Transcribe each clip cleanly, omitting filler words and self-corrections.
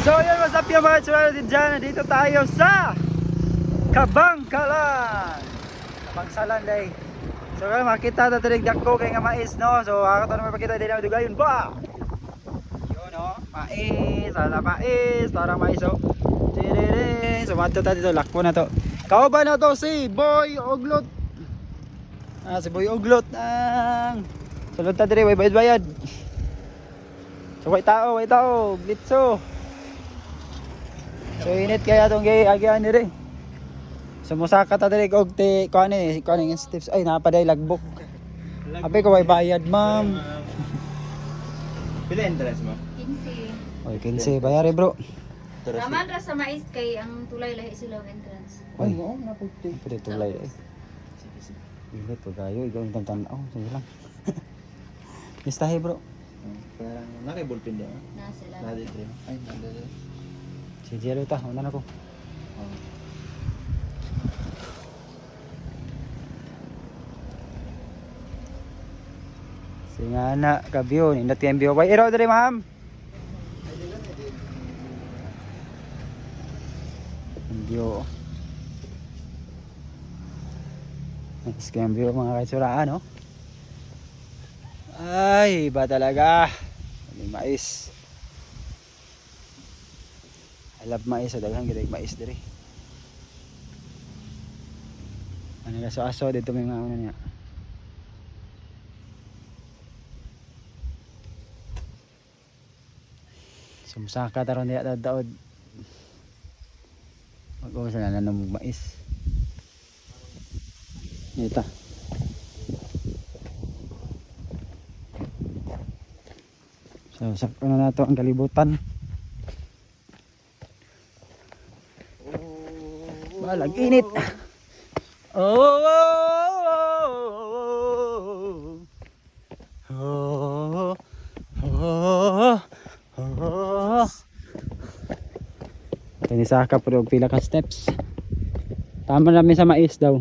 So yun, what's up yung mga tsuwala din dyan. Dito tayo sa Kabangkalan. Kabangsalan day. So yun, makita na tinig dako kay nga mais, no? So ako to naman pakita din ang dugayon ba? Yun, no? Mais, ala mais, tarang mais, oh. Tiririn. So mato tayo dito, lakpo na to. Kauban na to si Boy Oglot. Si Boy Oglot ang sulod ta dire, way bayad. So way tao, blitzo. So init kaya tong gay agyan dire. So musaka ta dire og ti kuan ni steps ay napaday lagbok. Abi ko way bayad, ma'am. Pila entrance mo? 15. Oy, 15 bayari, bro. Raman ra sa mais kay ang tulay lahi sila ang entrance. Ay, oo, naputi. pwede tulay eh. Init po kayo, ikaw yung tantanaw. Sige lang. Listahe, bro. Parang nakibulpin din. Na sila. Naditrim. Ay, naditrim. Si Jero ta, una na ko. Singa na, kabyo. Nindot yung biyo. Bay, iraw dali, ma'am. Biyo. Nice kayong biyo mga kaitsuraan, no? Ay, iba talaga. May mais. I love mais. So, daghang gitag mais diri. Ano na so aso dito may mga ano niya. Sumusaka taron niya daod. Mag-uwas na ng mais. Ito. So, sakto na nato ang kalibutan. Balag init. Oh, oh, oh, oh. Tinisaka po og pila ka steps. Tama namin sa mais daw.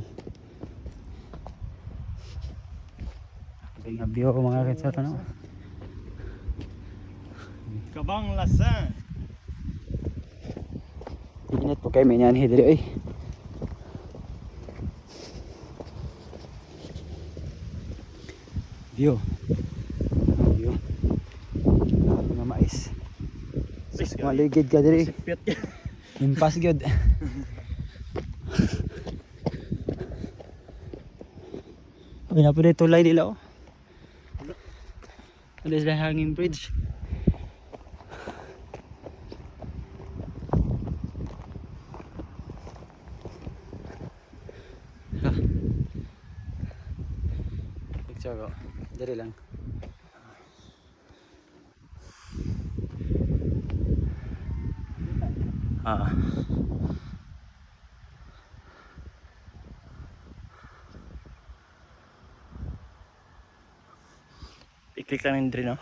Ang view ko mga kitsa to, no? Kabanglasan. Init po kayo may niyan hidri eh. View. View. Lahat ng mais. Maligid ka diri. Sipit. Impas gyud. Uy, na po dito tulay nila, oh. Ano sila hanging bridge? Ha. Picture ko. Dari lang. I-click lang yung drain, no?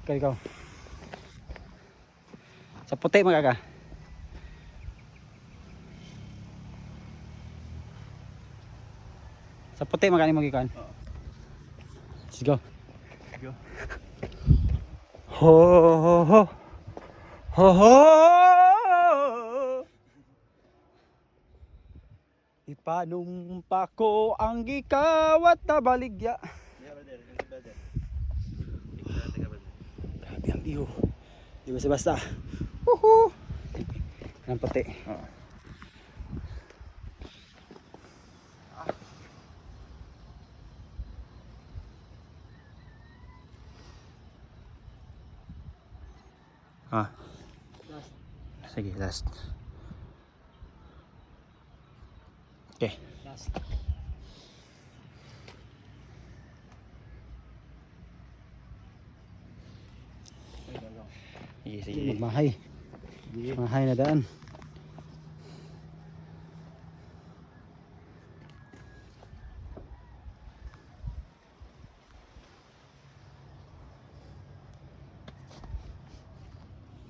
Ikaw. Sa puti magaka. Sa puti magani magikan. Let's go. Go. Ho ho ho. Ho ho. Ipanumpa ko ang gikawat na baligya. Grabe ang view. Di basta-basta. Woohoo! Ang puti. Sige, last. Okay. Last. Sige. Magmahay. Mahay na daan.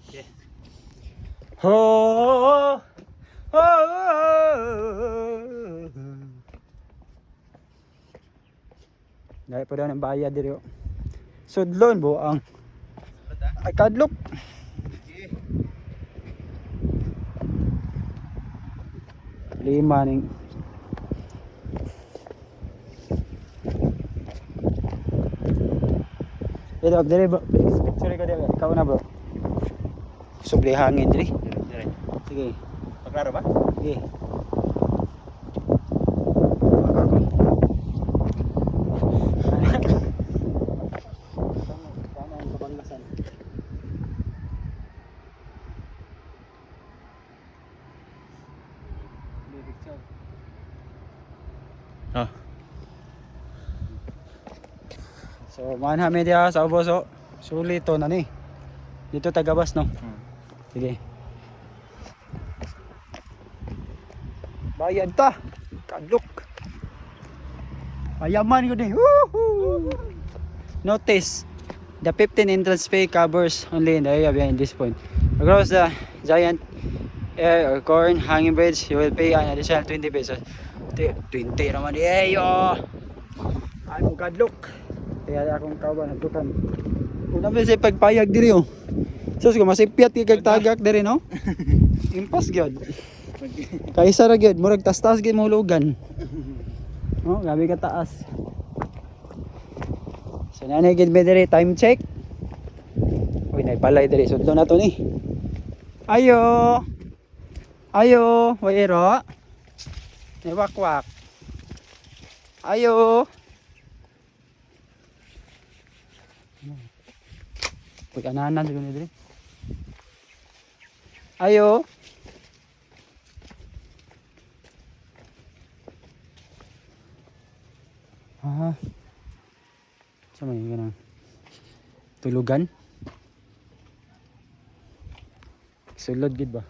Okay. Ho! Ho! Dahil po daw ng bayad dito. Sudlon bo ang ay kadlok. Okay. Lima ning. Ito, dire bro. Picture ko dire. Ikaw na bro. Subli hangin dire. Dire. Sige. Paklaro ba? Sige. Ah. So, manha media sa ubos so. Sulit to na ni. Dito tagabas no. Sige. Bayad ta. Kadlok. Ayaman ko din. Woohoo! Notice, the 15 entrance fee covers only in the area behind this point. Across the giant air or corn hanging bridge, you will pay an additional 20 pesos. 20 naman yo. Ay mo kadlok. Kaya akong kauban nagdukan. Una ba sa pagpayag diri oh. Sus ko masipyat kay tagak diri no. Impas gyud. Kaysa ra gyud murag tas-tas gyud mo lugan. Oh, gabi ka taas. So nanay gyud me diri time check. Uy, naipalay diri sudlo na to ni. Ayo. Ayo, wayero. Wakwak. Ayo. Uy, ananan siguro ni diri. Ayo. Ah. Sa may ganang tulugan. Isulod gid ba?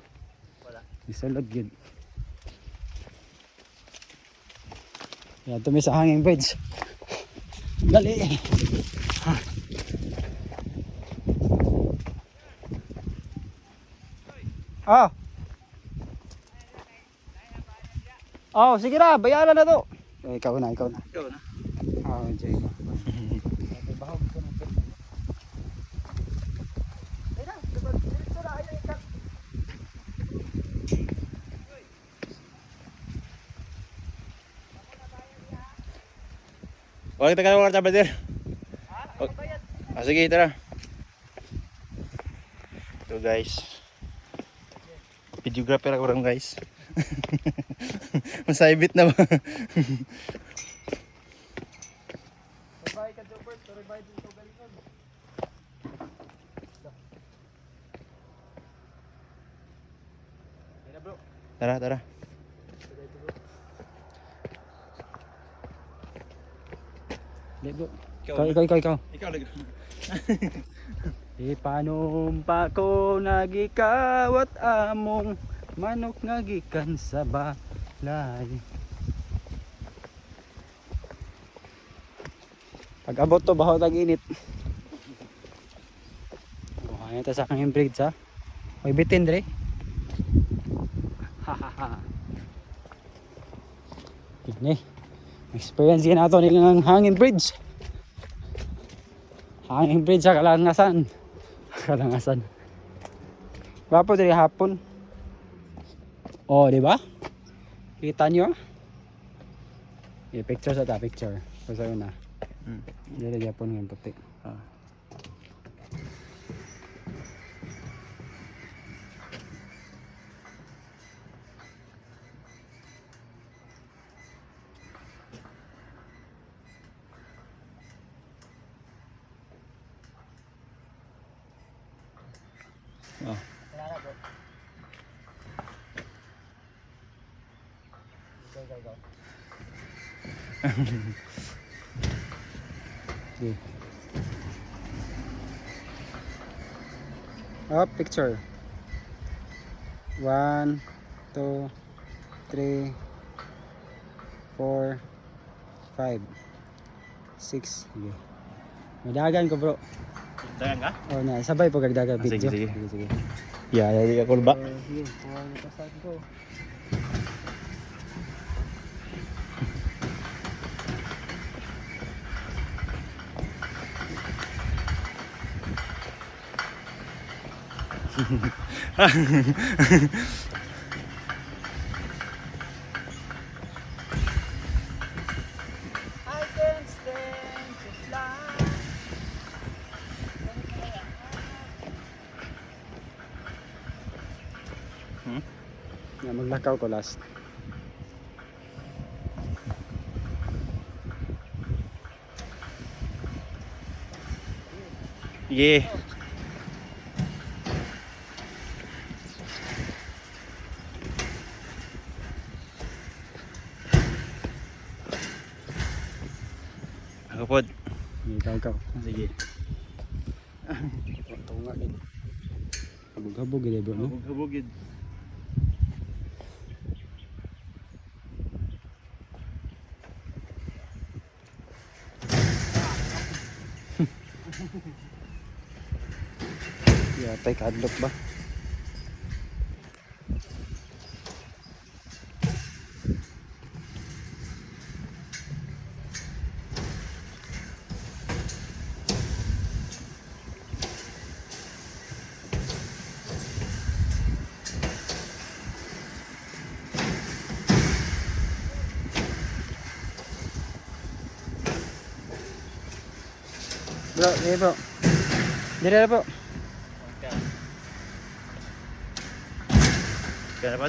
Wala. Isulod gid. Yan tumi sa hanging bridge. Dali. Ah. Oh, sige na, bayaran na to. Ikaw na, ikaw na. Ikaw na. Ah, enjoy mo. Wala kita kayo warta brother. Ah, sige, tara. Ito guys. Videographer ako rin guys. Masaibit na ba? Tara, tara. Lego. Ikaw. Ikaw lagi. Ipanumpa ko nagikawat among manok nga gikan sa balay. Pag abot to bahaw tag init. Oh, ito sa kanyang bridge ha. May bitin dre. Hahaha. Ini. Experience din nato ng hanging bridge. Hanging bridge sa Kalangasan. Kalangasan. Wapo diri hapon. Oh, di ba? Kita nyo? I-picture sa ta, picture. So na. Dili Japon ng puti. Ah. Oh. Okay. Up, picture. 1, 2, 3, 4, 5, 6. Okay. Madagan ko bro. Dagan ka? Oh, na sabay po kagdagan Ah, sige, video. sige. Sige. Ya, jadi ako ba? Sige, kuha mo pa start ko. Nga maglakaw ko last. Yeah. Ako pod. Ikaw. Sige. Ito nga gid. Habog-habog gid bro no. Habog-habogid. Yatay kadlok ba? Bro, bro. Dire na po. Kaya pod.